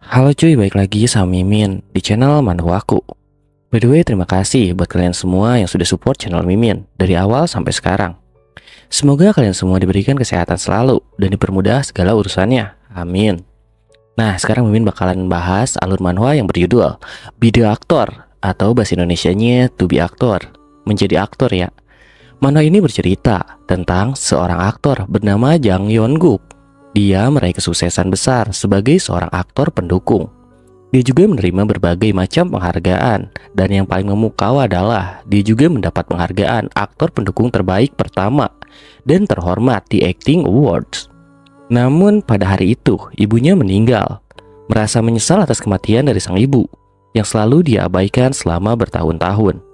Halo cuy, balik lagi sama Mimin di channel Manhwa Aku. By the way, terima kasih buat kalian semua yang sudah support channel Mimin dari awal sampai sekarang. Semoga kalian semua diberikan kesehatan selalu dan dipermudah segala urusannya. Amin. Nah, sekarang Mimin bakalan bahas alur manhwa yang berjudul Be the Actor atau bahasa Indonesianya To Be Actor, menjadi aktor ya. Manhwa ini bercerita tentang seorang aktor bernama Jang Yeon-guk. Dia meraih kesuksesan besar sebagai seorang aktor pendukung. Dia juga menerima berbagai macam penghargaan, dan yang paling memukau adalah dia juga mendapat penghargaan aktor pendukung terbaik pertama dan terhormat di Acting Awards. Namun pada hari itu ibunya meninggal. Merasa menyesal atas kematian dari sang ibu yang selalu dia abaikan selama bertahun-tahun.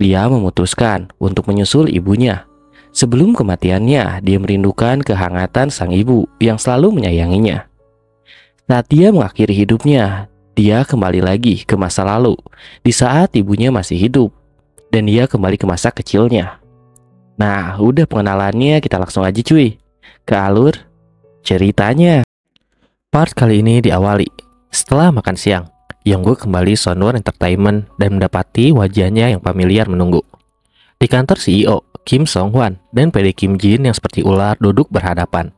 Dia memutuskan untuk menyusul ibunya. Sebelum kematiannya, dia merindukan kehangatan sang ibu yang selalu menyayanginya. Saat dia mengakhiri hidupnya, dia kembali lagi ke masa lalu, di saat ibunya masih hidup, dan dia kembali ke masa kecilnya. Nah, udah pengenalannya, kita langsung aja cuy ke alur ceritanya. Part kali ini diawali setelah makan siang. Yeongguk kembali Sunwon Entertainment dan mendapati wajahnya yang familiar menunggu. Di kantor CEO, Kim Song-hwan dan PD Kim Jin yang seperti ular duduk berhadapan.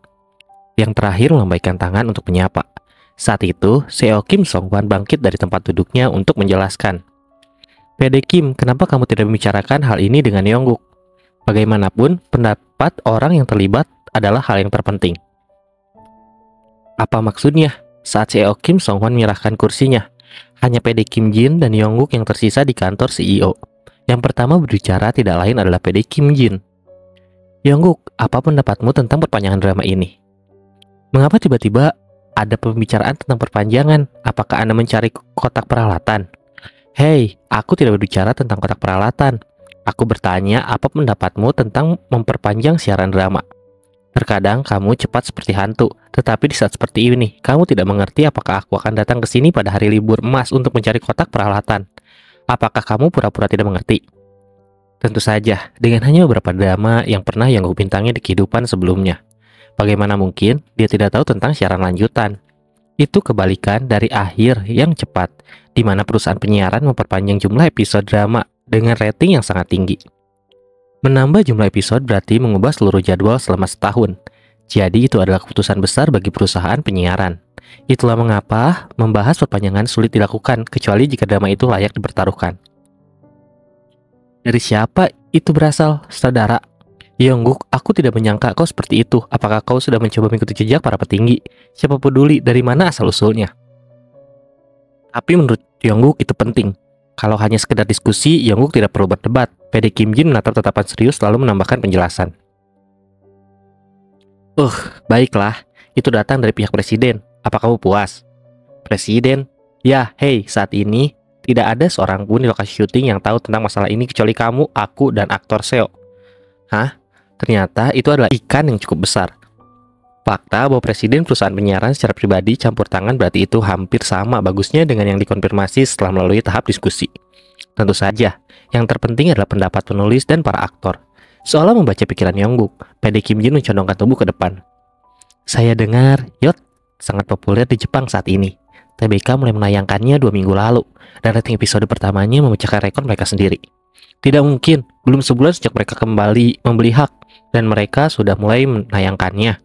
Yang terakhir melambaikan tangan untuk menyapa. Saat itu, CEO Kim Song-hwan bangkit dari tempat duduknya untuk menjelaskan. PD Kim, kenapa kamu tidak membicarakan hal ini dengan Yeongguk? Bagaimanapun, pendapat orang yang terlibat adalah hal yang terpenting. Apa maksudnya? Saat CEO Kim Song-hwan menyerahkan kursinya, hanya PD Kim Jin dan Yeongguk yang tersisa di kantor CEO. Yang pertama berbicara tidak lain adalah PD Kim Jin. Yeongguk, apa pendapatmu tentang perpanjangan drama ini? Mengapa tiba-tiba ada pembicaraan tentang perpanjangan? Apakah Anda mencari kotak peralatan? Hei, aku tidak berbicara tentang kotak peralatan. Aku bertanya apa pendapatmu tentang memperpanjang siaran drama. Terkadang kamu cepat seperti hantu, tetapi di saat seperti ini, kamu tidak mengerti apakah aku akan datang ke sini pada hari libur emas untuk mencari kotak peralatan. Apakah kamu pura-pura tidak mengerti? Tentu saja, dengan hanya beberapa drama yang pernah Yeongguk bintangi di kehidupan sebelumnya. Bagaimana mungkin dia tidak tahu tentang siaran lanjutan? Itu kebalikan dari akhir yang cepat, di mana perusahaan penyiaran memperpanjang jumlah episode drama dengan rating yang sangat tinggi. Menambah jumlah episode berarti mengubah seluruh jadwal selama setahun. Jadi itu adalah keputusan besar bagi perusahaan penyiaran. Itulah mengapa membahas perpanjangan sulit dilakukan, kecuali jika drama itu layak dipertaruhkan. Dari siapa itu berasal, saudara? Yeongguk, aku tidak menyangka kau seperti itu. Apakah kau sudah mencoba mengikuti jejak para petinggi? Siapa peduli dari mana asal-usulnya? Tapi menurut Yeongguk itu penting. Kalau hanya sekedar diskusi, Yeongguk tidak perlu berdebat. PD Kim Jin menatap tatapan serius lalu menambahkan penjelasan. Baiklah, itu datang dari pihak presiden. Apa kamu puas? Presiden? Ya, hei, saat ini tidak ada seorang pun di lokasi syuting yang tahu tentang masalah ini kecuali kamu, aku, dan aktor Seo. Hah? Ternyata itu adalah ikan yang cukup besar. Fakta bahwa presiden perusahaan penyiaran secara pribadi campur tangan berarti itu hampir sama bagusnya dengan yang dikonfirmasi setelah melalui tahap diskusi. Tentu saja, yang terpenting adalah pendapat penulis dan para aktor. Seolah membaca pikiran Yeongguk, PD Kim Jin mencondongkan tubuh ke depan. Saya dengar, Yot sangat populer di Jepang saat ini. TBK mulai menayangkannya 2 minggu lalu, dan rating episode pertamanya memecahkan rekor mereka sendiri. Tidak mungkin, belum sebulan sejak mereka kembali membeli hak, dan mereka sudah mulai menayangkannya.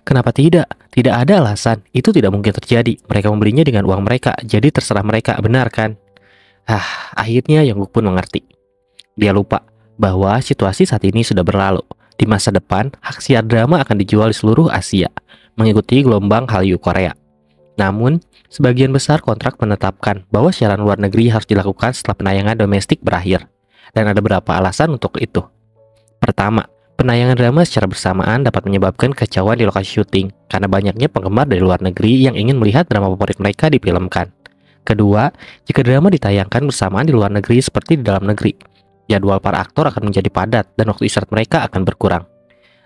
Kenapa tidak? Tidak ada alasan, itu tidak mungkin terjadi. Mereka membelinya dengan uang mereka, jadi terserah mereka, benar kan? Akhirnya Yeongguk pun mengerti. Dia lupa bahwa situasi saat ini sudah berlalu. Di masa depan, hak siar drama akan dijual di seluruh Asia, mengikuti gelombang Hallyu Korea. Namun, sebagian besar kontrak menetapkan bahwa siaran luar negeri harus dilakukan setelah penayangan domestik berakhir. Dan ada beberapa alasan untuk itu. Pertama, penayangan drama secara bersamaan dapat menyebabkan kekacauan di lokasi syuting, karena banyaknya penggemar dari luar negeri yang ingin melihat drama favorit mereka difilmkan. Kedua, jika drama ditayangkan bersamaan di luar negeri seperti di dalam negeri, jadwal para aktor akan menjadi padat dan waktu istirahat mereka akan berkurang.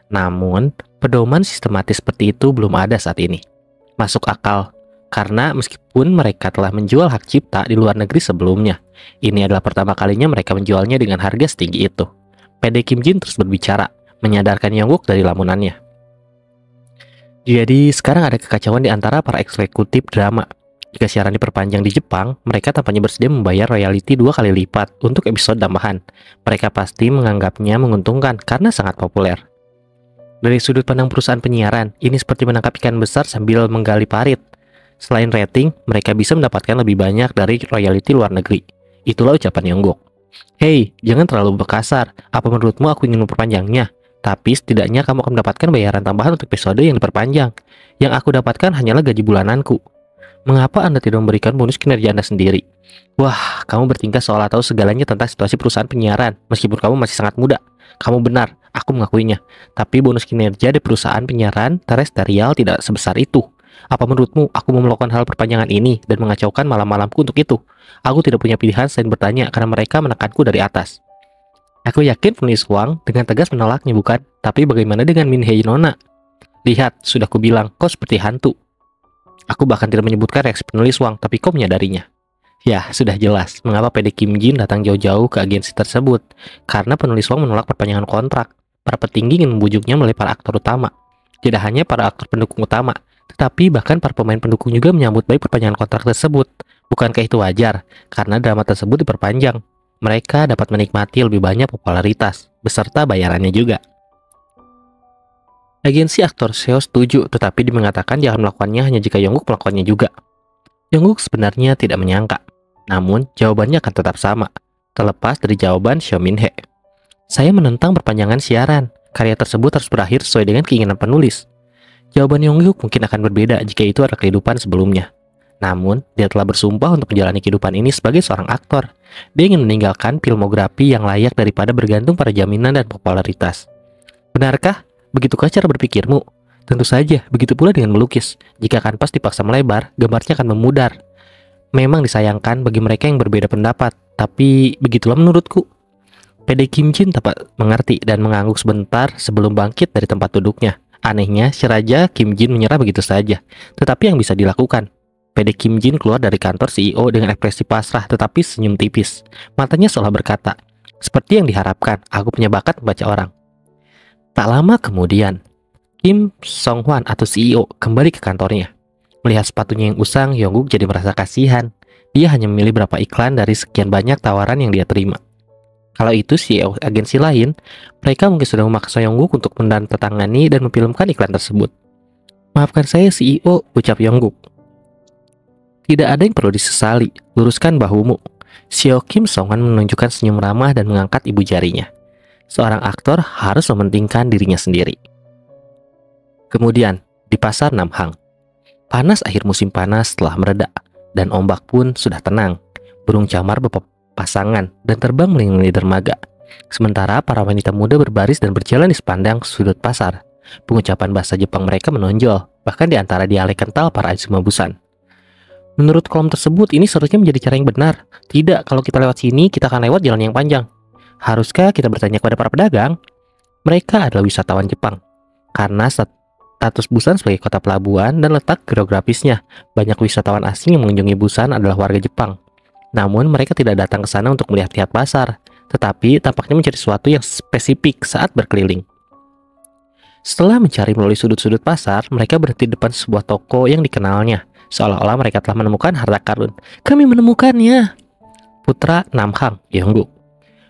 Namun, pedoman sistematis seperti itu belum ada saat ini. Masuk akal, karena meskipun mereka telah menjual hak cipta di luar negeri sebelumnya, ini adalah pertama kalinya mereka menjualnya dengan harga setinggi itu. PD Kim Jin terus berbicara, menyadarkan Yeongguk dari lamunannya. Jadi sekarang ada kekacauan di antara para eksekutif drama. Jika siaran diperpanjang di Jepang, mereka tampaknya bersedia membayar royalti 2 kali lipat untuk episode tambahan. Mereka pasti menganggapnya menguntungkan karena sangat populer. Dari sudut pandang perusahaan penyiaran, ini seperti menangkap ikan besar sambil menggali parit. Selain rating, mereka bisa mendapatkan lebih banyak dari royalti luar negeri. Itulah ucapan Yongguk. Hei, jangan terlalu berkasar. Apa menurutmu aku ingin memperpanjangnya? Tapi setidaknya kamu akan mendapatkan bayaran tambahan untuk episode yang diperpanjang. Yang aku dapatkan hanyalah gaji bulananku. Mengapa Anda tidak memberikan bonus kinerja Anda sendiri? Wah, kamu bertingkah seolah tahu segalanya tentang situasi perusahaan penyiaran, meskipun kamu masih sangat muda. Kamu benar, aku mengakuinya. Tapi bonus kinerja di perusahaan penyiaran terestrial tidak sebesar itu. Apa menurutmu aku mau melakukan hal perpanjangan ini dan mengacaukan malam-malamku untuk itu? Aku tidak punya pilihan selain bertanya karena mereka menekanku dari atas. Aku yakin penulis Wang dengan tegas menolaknya, bukan? Tapi bagaimana dengan Min Hei Nona? Lihat, sudah kubilang, kau seperti hantu. Aku bahkan tidak menyebutkan reaksi penulis Wang, tapi kau menyadarinya. Ya, sudah jelas mengapa PD Kim Jin datang jauh-jauh ke agensi tersebut. Karena penulis Wang menolak perpanjangan kontrak. Para petinggi ingin membujuknya melalui para aktor utama. Tidak hanya para aktor pendukung utama, tetapi bahkan para pemain pendukung juga menyambut baik perpanjangan kontrak tersebut. Bukankah itu wajar? Karena drama tersebut diperpanjang. Mereka dapat menikmati lebih banyak popularitas, beserta bayarannya juga. Agensi aktor Seo setuju, tetapi dia mengatakan dia akan melakukannya hanya jika Yongguk melakukannya juga. Yongguk sebenarnya tidak menyangka, namun jawabannya akan tetap sama, terlepas dari jawaban Xiao Minhe. Saya menentang perpanjangan siaran, karya tersebut harus berakhir sesuai dengan keinginan penulis. Jawaban Yongguk mungkin akan berbeda jika itu adalah kehidupan sebelumnya. Namun, dia telah bersumpah untuk menjalani kehidupan ini sebagai seorang aktor. Dia ingin meninggalkan filmografi yang layak daripada bergantung pada jaminan dan popularitas. Benarkah? Begitukah cara berpikirmu? Tentu saja, begitu pula dengan melukis. Jika kanvas dipaksa melebar, gambarnya akan memudar. Memang disayangkan bagi mereka yang berbeda pendapat, tapi begitulah menurutku. PD Kim Jin dapat mengerti dan mengangguk sebentar sebelum bangkit dari tempat duduknya. Anehnya, si Raja Kim Jin menyerah begitu saja. Tetapi yang bisa dilakukan? PD Kim Jin keluar dari kantor CEO dengan ekspresi pasrah tetapi senyum tipis. Matanya seolah berkata, seperti yang diharapkan, aku punya bakat membaca orang. Tak lama kemudian, Kim Song Hwan atau CEO kembali ke kantornya. Melihat sepatunya yang usang, Yongguk jadi merasa kasihan. Dia hanya memilih beberapa iklan dari sekian banyak tawaran yang dia terima. Kalau itu CEO agensi lain, mereka mungkin sudah memaksa Yongguk untuk menandatangani dan memfilmkan iklan tersebut. Maafkan saya CEO, ucap Yongguk. Tidak ada yang perlu disesali, luruskan bahumu. CEO Kim Song Hwan menunjukkan senyum ramah dan mengangkat ibu jarinya. Seorang aktor harus mementingkan dirinya sendiri. Kemudian, di pasar Namhang. Panas akhir musim panas telah mereda, dan ombak pun sudah tenang. Burung camar berpasangan dan terbang melingkari dermaga. Sementara para wanita muda berbaris dan berjalan di sepanjang sudut pasar. Pengucapan bahasa Jepang mereka menonjol, bahkan di antara dialek kental para Azuma Busan. Menurut kolom tersebut, ini seharusnya menjadi cara yang benar. Tidak, kalau kita lewat sini, kita akan lewat jalan yang panjang. Haruskah kita bertanya kepada para pedagang? Mereka adalah wisatawan Jepang. Karena status Busan sebagai kota pelabuhan dan letak geografisnya, banyak wisatawan asing yang mengunjungi Busan adalah warga Jepang. Namun mereka tidak datang ke sana untuk melihat-lihat pasar, tetapi tampaknya mencari sesuatu yang spesifik saat berkeliling. Setelah mencari melalui sudut-sudut pasar, mereka berhenti di depan sebuah toko yang dikenalnya, seolah-olah mereka telah menemukan harta karun. Kami menemukannya! Putra Namhang, Yongguk.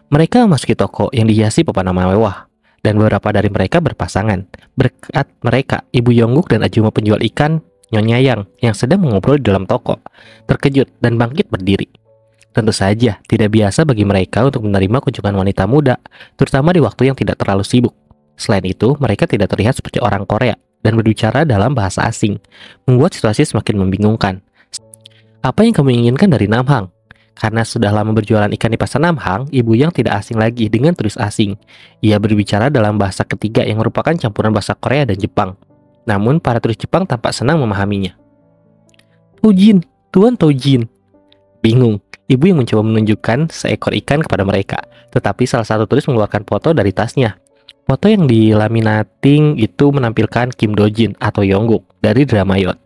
Mereka memasuki toko yang dihiasi papan nama mewah, dan beberapa dari mereka berpasangan. Berkat mereka, Ibu Yongguk dan Azuma penjual ikan, Nyonya yang sedang mengobrol di dalam toko, terkejut dan bangkit berdiri. Tentu saja, tidak biasa bagi mereka untuk menerima kunjungan wanita muda, terutama di waktu yang tidak terlalu sibuk. Selain itu, mereka tidak terlihat seperti orang Korea dan berbicara dalam bahasa asing, membuat situasi semakin membingungkan. Apa yang kamu inginkan dari Namhang? Karena sudah lama berjualan ikan di pasar Namhang, Ibu Yang tidak asing lagi dengan turis asing. Ia berbicara dalam bahasa ketiga yang merupakan campuran bahasa Korea dan Jepang. Namun, para turis Jepang tampak senang memahaminya. Tojin, Tuan Tojin. Bingung, ibu yang mencoba menunjukkan seekor ikan kepada mereka. Tetapi salah satu turis mengeluarkan foto dari tasnya. Foto yang dilaminating itu menampilkan Kim Dojin atau Yongguk dari drama Yacht.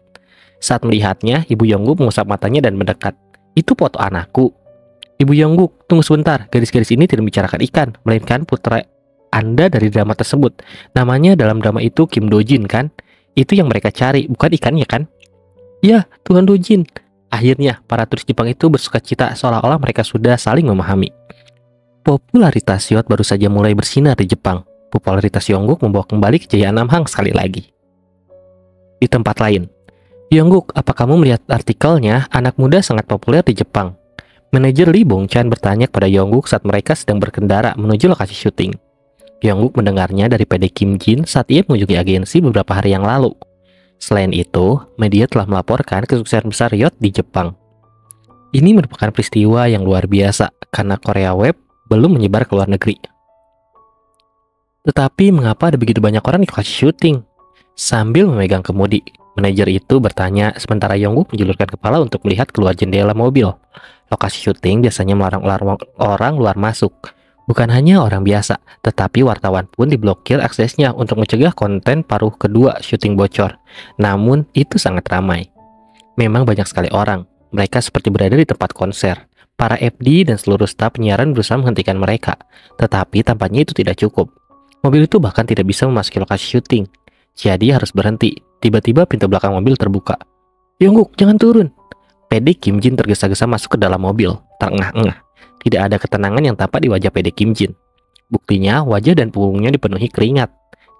Saat melihatnya, Ibu Yongguk mengusap matanya dan mendekat. Itu foto anakku. Ibu Yongguk, tunggu sebentar. Gadis-gadis ini tidak membicarakan ikan, melainkan putra Anda dari drama tersebut. Namanya dalam drama itu Kim Dojin kan? Itu yang mereka cari, bukan ikannya kan? Ya, Tuan Dojin. Akhirnya, para turis Jepang itu bersukacita seolah-olah mereka sudah saling memahami. Popularitas yacht baru saja mulai bersinar di Jepang. Popularitas Yongguk membawa kembali kejayaan Namhang sekali lagi. Di tempat lain, Yongguk, apa kamu melihat artikelnya? Anak muda sangat populer di Jepang. Manajer Lee Bong-chan bertanya kepada Yongguk saat mereka sedang berkendara menuju lokasi syuting. Yongguk mendengarnya dari PD Kim Jin saat ia mengunjungi agensi beberapa hari yang lalu. Selain itu, media telah melaporkan kesuksesan besar yacht di Jepang. Ini merupakan peristiwa yang luar biasa karena Korea Web belum menyebar ke luar negeri. Tetapi mengapa ada begitu banyak orang di lokasi syuting? Sambil memegang kemudi, manajer itu bertanya sementara Yongguk menjulurkan kepala untuk melihat keluar jendela mobil. Lokasi syuting biasanya melarang orang luar masuk. Bukan hanya orang biasa, tetapi wartawan pun diblokir aksesnya untuk mencegah konten paruh kedua syuting bocor. Namun, itu sangat ramai. Memang banyak sekali orang. Mereka seperti berada di tempat konser. Para FD dan seluruh staf penyiaran berusaha menghentikan mereka. Tetapi tampaknya itu tidak cukup. Mobil itu bahkan tidak bisa memasuki lokasi syuting. Jadi harus berhenti. Tiba-tiba pintu belakang mobil terbuka. "Yongguk, jangan turun!" PD Kim Jin tergesa-gesa masuk ke dalam mobil, terengah-engah. Tidak ada ketenangan yang tampak di wajah PD Kim Jin. Buktinya, wajah dan punggungnya dipenuhi keringat.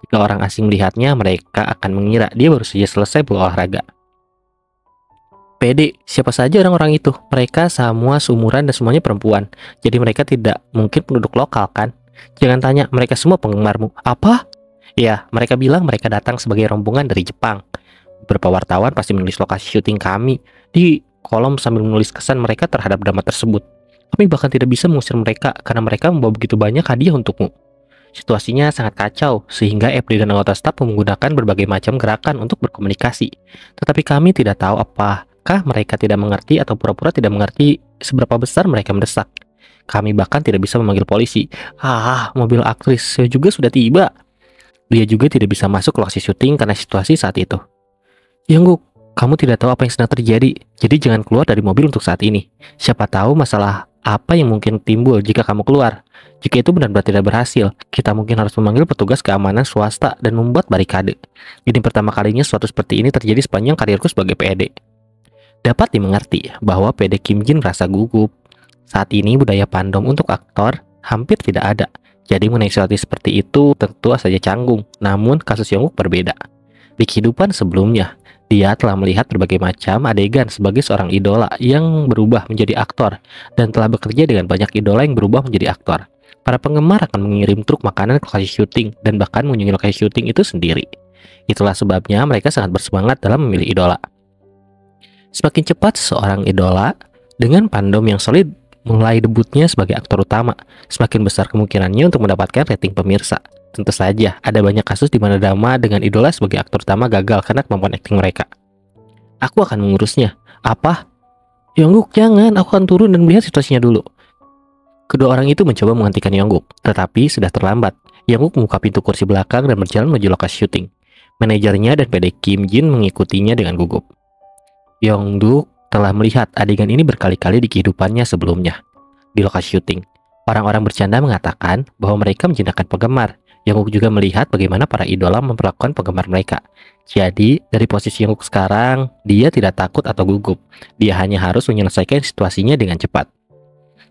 Jika orang asing melihatnya, mereka akan mengira dia baru saja selesai berolahraga. PD, siapa saja orang-orang itu? Mereka semua seumuran dan semuanya perempuan. Jadi mereka tidak mungkin penduduk lokal, kan? Jangan tanya, mereka semua penggemarmu. Apa? Ya, mereka bilang mereka datang sebagai rombongan dari Jepang. Beberapa wartawan pasti menulis lokasi syuting kami di kolom sambil menulis kesan mereka terhadap drama tersebut. Kami bahkan tidak bisa mengusir mereka karena mereka membawa begitu banyak hadiah untukmu. Situasinya sangat kacau, sehingga FD dan anggota staf menggunakan berbagai macam gerakan untuk berkomunikasi. Tetapi kami tidak tahu apakah mereka tidak mengerti atau pura-pura tidak mengerti seberapa besar mereka mendesak. Kami bahkan tidak bisa memanggil polisi. Mobil aktris juga sudah tiba. Dia juga tidak bisa masuk ke lokasi syuting karena situasi saat itu. Yongguk, kamu tidak tahu apa yang sedang terjadi, jadi jangan keluar dari mobil untuk saat ini. Siapa tahu masalah apa yang mungkin timbul jika kamu keluar. Jika itu benar-benar tidak berhasil, kita mungkin harus memanggil petugas keamanan swasta dan membuat barikade. Ini pertama kalinya sesuatu seperti ini terjadi sepanjang karirku sebagai PD. Dapat dimengerti bahwa PD Kim Jin merasa gugup. Saat ini budaya fandom untuk aktor hampir tidak ada. Jadi mengenai situasi seperti itu tentu saja canggung. Namun kasus Yongguk berbeda. Di kehidupan sebelumnya, dia telah melihat berbagai macam adegan sebagai seorang idola yang berubah menjadi aktor dan telah bekerja dengan banyak idola yang berubah menjadi aktor. Para penggemar akan mengirim truk makanan ke lokasi syuting dan bahkan mengunjungi lokasi syuting itu sendiri. Itulah sebabnya mereka sangat bersemangat dalam memilih idola. Semakin cepat seorang idola dengan fandom yang solid mulai debutnya sebagai aktor utama, semakin besar kemungkinannya untuk mendapatkan rating pemirsa. Tentu saja, ada banyak kasus di mana drama dengan idola sebagai aktor utama gagal karena kemampuan akting mereka. Aku akan mengurusnya. Apa? Yongguk, jangan. Aku akan turun dan melihat situasinya dulu. Kedua orang itu mencoba menghentikan Yongguk, tetapi sudah terlambat. Yongguk membuka pintu kursi belakang dan berjalan menuju lokasi syuting. Manajernya dan PD Kim Jin mengikutinya dengan gugup. Yongguk telah melihat adegan ini berkali-kali di kehidupannya sebelumnya. Di lokasi syuting, orang-orang bercanda mengatakan bahwa mereka menjinakkan penggemar. Yongguk juga melihat bagaimana para idola memperlakukan penggemar mereka. Jadi, dari posisi Yongguk sekarang, dia tidak takut atau gugup. Dia hanya harus menyelesaikan situasinya dengan cepat.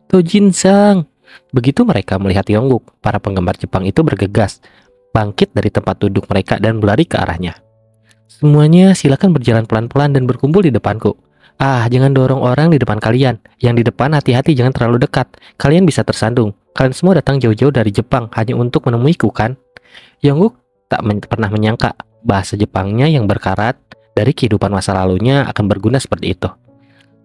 Tojin-sang! Begitu mereka melihat Yongguk, para penggemar Jepang itu bergegas, bangkit dari tempat duduk mereka dan berlari ke arahnya. Semuanya silakan berjalan pelan-pelan dan berkumpul di depanku. Jangan dorong orang di depan kalian. Yang di depan hati-hati, jangan terlalu dekat. Kalian bisa tersandung. Kalian semua datang jauh-jauh dari Jepang hanya untuk menemuiku, kan? Yongguk tak pernah menyangka bahasa Jepangnya yang berkarat dari kehidupan masa lalunya akan berguna seperti itu.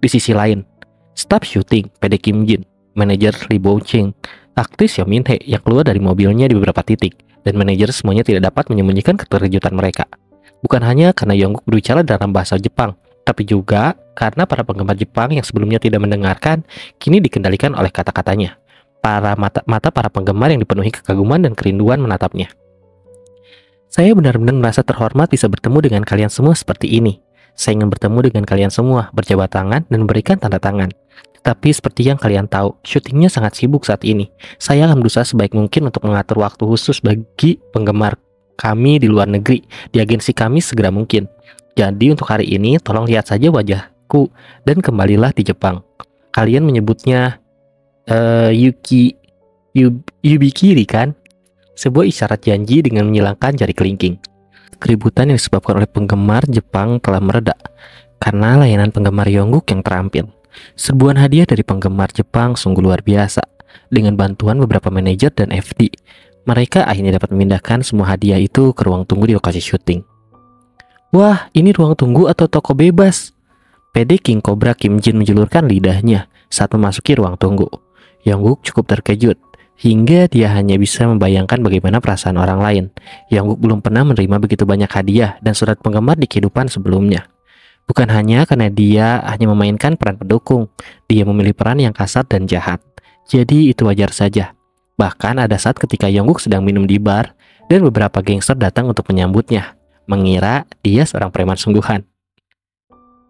Di sisi lain, staf syuting PD Kim Jin, manajer Lee Bong-chan, aktris Yoo Min-hye yang keluar dari mobilnya di beberapa titik, dan manajer semuanya tidak dapat menyembunyikan keterkejutan mereka. Bukan hanya karena Yongguk berbicara dalam bahasa Jepang, tapi juga karena para penggemar Jepang yang sebelumnya tidak mendengarkan, kini dikendalikan oleh kata-katanya. Mata para penggemar yang dipenuhi kekaguman dan kerinduan menatapnya. Saya benar-benar merasa terhormat bisa bertemu dengan kalian semua seperti ini. Saya ingin bertemu dengan kalian semua, berjabat tangan, dan memberikan tanda tangan. Tetapi seperti yang kalian tahu, syutingnya sangat sibuk saat ini. Saya akan berusaha sebaik mungkin untuk mengatur waktu khusus bagi penggemar kami di luar negeri, di agensi kami segera mungkin. Jadi untuk hari ini, tolong lihat saja wajah aku dan kembalilah di Jepang. Kalian menyebutnya Yubikiri kan? Sebuah isyarat janji dengan menyilangkan jari kelingking. Keributan yang disebabkan oleh penggemar Jepang telah mereda karena layanan penggemar Yongguk yang terampil. Serbuan hadiah dari penggemar Jepang sungguh luar biasa. Dengan bantuan beberapa manajer dan FD, mereka akhirnya dapat memindahkan semua hadiah itu ke ruang tunggu di lokasi syuting. Wah, ini ruang tunggu atau toko bebas? PD King Cobra Kim Jin menjulurkan lidahnya saat memasuki ruang tunggu. Yongguk cukup terkejut, hingga dia hanya bisa membayangkan bagaimana perasaan orang lain. Yongguk belum pernah menerima begitu banyak hadiah dan surat penggemar di kehidupan sebelumnya. Bukan hanya karena dia hanya memainkan peran pendukung, dia memilih peran yang kasar dan jahat. Jadi itu wajar saja. Bahkan ada saat ketika Yongguk sedang minum di bar, dan beberapa gangster datang untuk menyambutnya, mengira dia seorang preman sungguhan.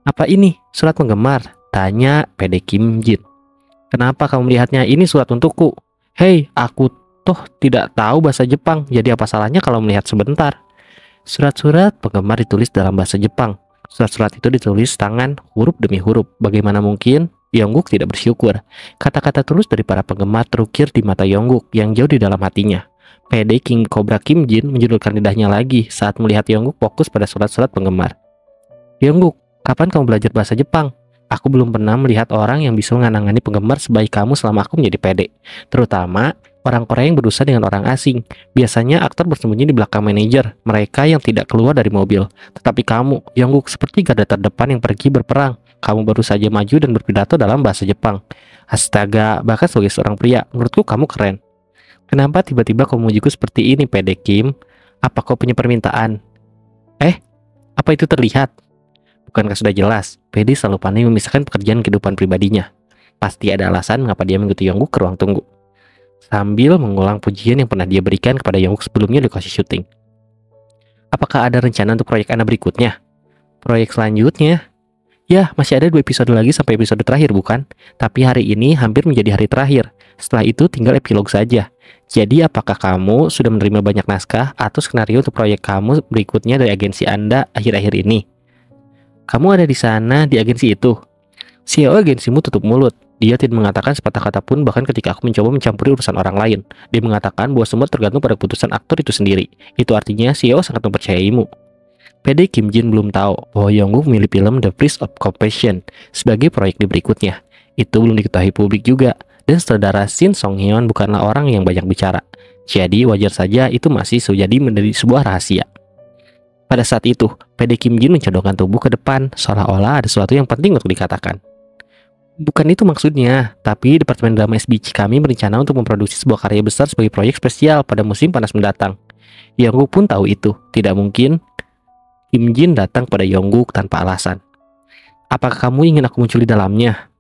Apa ini? Surat penggemar? Tanya PD Kim Jin. Kenapa kamu melihatnya? Ini surat untukku. Hei, aku toh tidak tahu bahasa Jepang, jadi apa salahnya kalau melihat sebentar? Surat-surat penggemar ditulis dalam bahasa Jepang. Surat-surat itu ditulis tangan, huruf demi huruf. Bagaimana mungkin? Yongguk tidak bersyukur. Kata-kata tulus dari para penggemar terukir di mata Yongguk yang jauh di dalam hatinya. PD King Cobra Kim Jin menjulurkan lidahnya lagi saat melihat Yongguk fokus pada surat-surat penggemar. Yongguk, kapan kamu belajar bahasa Jepang? Aku belum pernah melihat orang yang bisa mengenangani penggemar sebaik kamu selama aku menjadi PD. Terutama orang Korea yang berusaha dengan orang asing. Biasanya aktor bersembunyi di belakang manajer, mereka yang tidak keluar dari mobil. Tetapi kamu, Yongguk, seperti garda terdepan yang pergi berperang. Kamu baru saja maju dan berpidato dalam bahasa Jepang. Astaga, bahkan sebagai seorang pria, menurutku kamu keren. Kenapa tiba-tiba kamu memujiku seperti ini, PD Kim? Apa kau punya permintaan? Apa itu terlihat? Bukankah sudah jelas, PD selalu pandai memisahkan pekerjaan kehidupan pribadinya. Pasti ada alasan mengapa dia mengikuti Yongguk ke ruang tunggu. Sambil mengulang pujian yang pernah dia berikan kepada Yongguk sebelumnya di lokasi syuting. Apakah ada rencana untuk proyek Anda berikutnya? Proyek selanjutnya? Ya, masih ada 2 episode lagi sampai episode terakhir bukan? Tapi hari ini hampir menjadi hari terakhir. Setelah itu tinggal epilog saja. Jadi apakah kamu sudah menerima banyak naskah atau skenario untuk proyek kamu berikutnya dari agensi Anda akhir-akhir ini? Kamu ada di sana di agensi itu? CEO agensimu tutup mulut. Dia tidak mengatakan sepatah kata pun bahkan ketika aku mencoba mencampuri urusan orang lain. Dia mengatakan bahwa semua tergantung pada keputusan aktor itu sendiri. Itu artinya CEO sangat mempercayaimu. PD Kim Jin belum tahu bahwa Yongguk memilih film The Price of Compassion sebagai proyek di berikutnya. Itu belum diketahui publik juga. Dan sutradara Shin Song Hyun bukanlah orang yang banyak bicara. Jadi wajar saja itu masih jadi menjadi sebuah rahasia. Pada saat itu, PD Kim Jin mencodongkan tubuh ke depan seolah-olah ada sesuatu yang penting untuk dikatakan. Bukan itu maksudnya, tapi Departemen Drama SBC kami berencana untuk memproduksi sebuah karya besar sebagai proyek spesial pada musim panas mendatang. Yongguk pun tahu itu, tidak mungkin Kim Jin datang pada Yongguk tanpa alasan. Apakah kamu ingin aku muncul di dalamnya?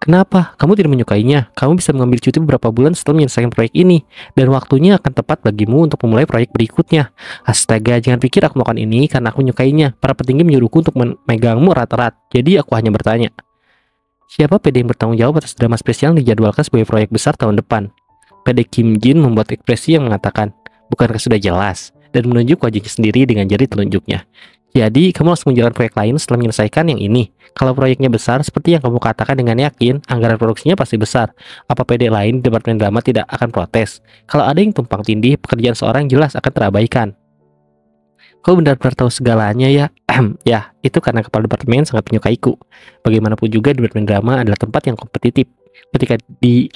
Kenapa? Kamu tidak menyukainya? Kamu bisa mengambil cuti beberapa bulan setelah menyelesaikan proyek ini, dan waktunya akan tepat bagimu untuk memulai proyek berikutnya. Astaga, jangan pikir aku melakukan ini karena aku menyukainya. Para petinggi menyuruhku untuk memegangmu erat-erat, jadi aku hanya bertanya. Siapa PD yang bertanggung jawab atas drama spesial yang dijadwalkan sebagai proyek besar tahun depan? PD Kim Jin membuat ekspresi yang mengatakan, bukankah sudah jelas? Dan menunjuk wajahnya sendiri dengan jari telunjuknya. Jadi, kamu langsung menjalankan proyek lain setelah menyelesaikan yang ini. Kalau proyeknya besar, seperti yang kamu katakan dengan yakin, anggaran produksinya pasti besar. Apa PD lain di Departemen Drama tidak akan protes? Kalau ada yang tumpang tindih, pekerjaan seorang jelas akan terabaikan. Kau benar-benar tahu segalanya ya? Ya, itu karena kepala departemen sangat menyukaiku. Bagaimanapun juga Departemen Drama adalah tempat yang kompetitif. Ketika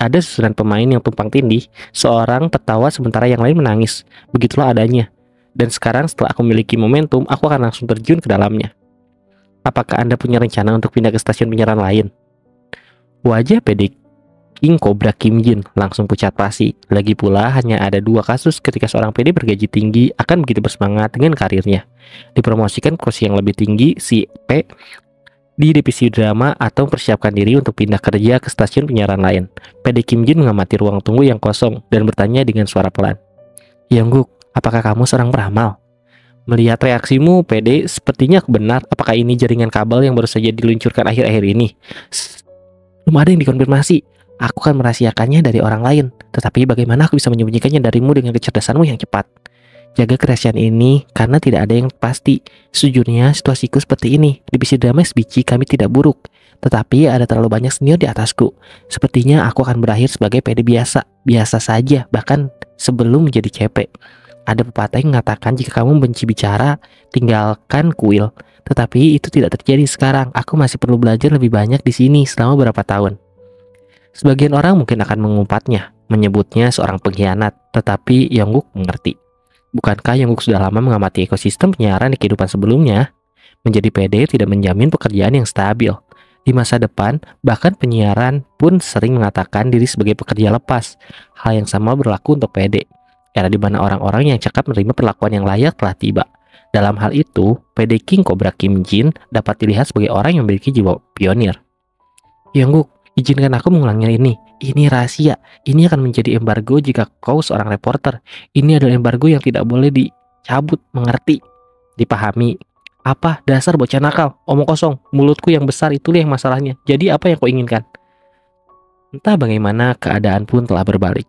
ada susunan pemain yang tumpang tindih, seorang tertawa sementara yang lain menangis. Begitulah adanya. Dan sekarang setelah aku memiliki momentum, aku akan langsung terjun ke dalamnya. Apakah Anda punya rencana untuk pindah ke stasiun penyiaran lain? Wajah PD King Cobra Kim Jin langsung pucat pasi. Lagi pula hanya ada 2 kasus ketika seorang PD bergaji tinggi akan begitu bersemangat dengan karirnya. Dipromosikan kursi yang lebih tinggi, si P di divisi drama atau mempersiapkan diri untuk pindah kerja ke stasiun penyiaran lain. PD Kim Jin mengamati ruang tunggu yang kosong dan bertanya dengan suara pelan. Yongguk, apakah kamu seorang peramal? Melihat reaksimu, PD, sepertinya aku benar. Apakah ini jaringan kabel yang baru saja diluncurkan akhir-akhir ini? Belum ada yang dikonfirmasi. Aku akan merahasiakannya dari orang lain. Tetapi bagaimana aku bisa menyembunyikannya darimu dengan kecerdasanmu yang cepat? Jaga kerahasiaan ini karena tidak ada yang pasti. Sejujurnya situasiku seperti ini. Divisi drama SBC kami tidak buruk, tetapi ada terlalu banyak senior di atasku. Sepertinya aku akan berakhir sebagai PD biasa saja, bahkan sebelum menjadi CP. Ada pepatah yang mengatakan jika kamu benci bicara, tinggalkan kuil. Tetapi itu tidak terjadi sekarang. Aku masih perlu belajar lebih banyak di sini selama beberapa tahun. Sebagian orang mungkin akan mengumpatnya, menyebutnya seorang pengkhianat, tetapi Yongguk mengerti. Bukankah Yongguk sudah lama mengamati ekosistem penyiaran di kehidupan sebelumnya? Menjadi PD tidak menjamin pekerjaan yang stabil. Di masa depan, bahkan penyiaran pun sering mengatakan diri sebagai pekerja lepas. Hal yang sama berlaku untuk PD. Era di mana orang-orang yang cakap menerima perlakuan yang layak telah tiba. Dalam hal itu, PD King Cobra Kim Jin dapat dilihat sebagai orang yang memiliki jiwa pionir. Yongguk, izinkan aku mengulangnya ini. Ini rahasia. Ini akan menjadi embargo jika kau seorang reporter. Ini adalah embargo yang tidak boleh dicabut, mengerti? Dipahami. Apa? Dasar bocah nakal. Omong kosong. Mulutku yang besar itulah yang masalahnya. Jadi apa yang kau inginkan? Entah bagaimana keadaan pun telah berbalik.